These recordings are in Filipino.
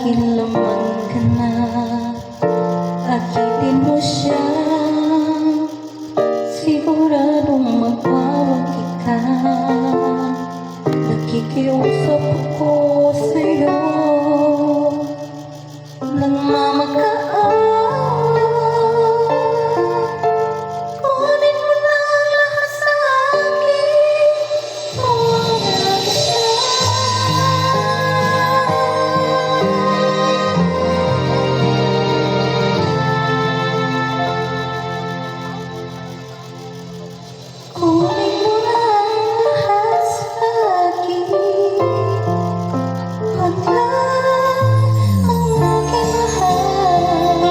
akin lamang ka na. Akitin mo siya, siguradong magwawagi ka. Nakikiusap ako sa'yo, nagmamakaawa. Kunin mo na ang lahat sa akin, mawala siya. Kunin mo na ang lahat sa akin, huwag lang ang aking mahal.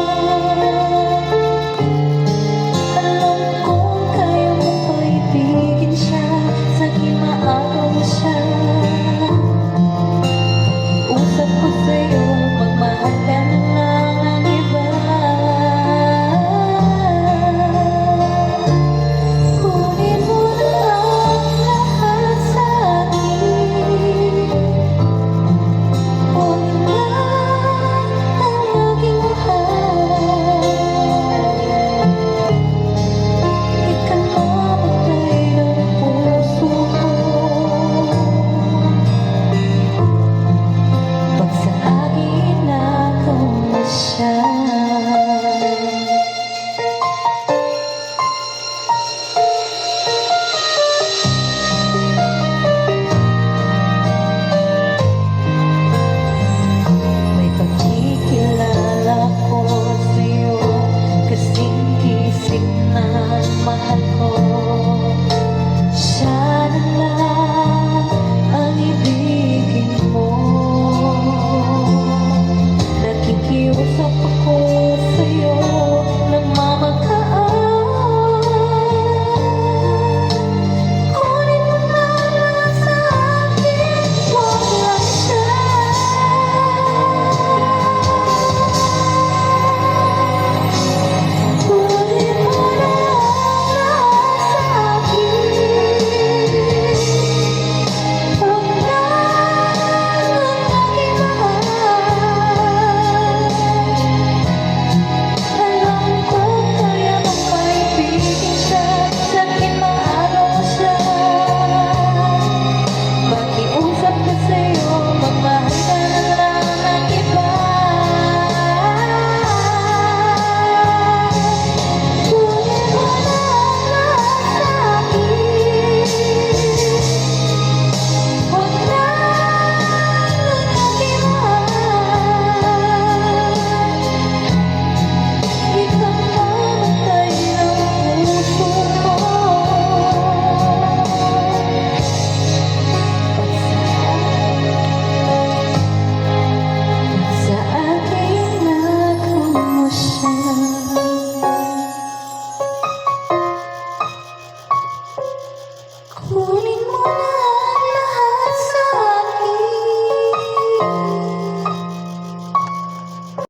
Alam kong kaya mo pa ibigin siya, sa'kin maagaw mo siya. Usap ko sa'yo, magmahal ka na lang ang iba. Kunin mo na ang lahat sa akin, huwag lang ang aking mahal. Ikamamatay ng puso ko, pag sa akin nakaw na siya. May pagkikilala ko sa'yo, kasing gising na mahal ko. Siya na lang ang ibigin mo. Nakikiusap ako sa'yo, nagmamakaawa. Kunin mo na lang sa akin, huwag lang siya. Kunin mo na ang lahat sa akin, huwag lang ang aking mahal. Alam ko kaya mo pa ibigin siya, sa'kin maagaw mo siya. Makiusap ka sa'yo, magmahal ka na lang ng iba. Kunin mo na ang lahat sa akin, huwag lang ang aking mahal. Ikamamatay ng puso ko, pag sa akin nakaw mo siya. Kunin mo na ang lahat sa akin.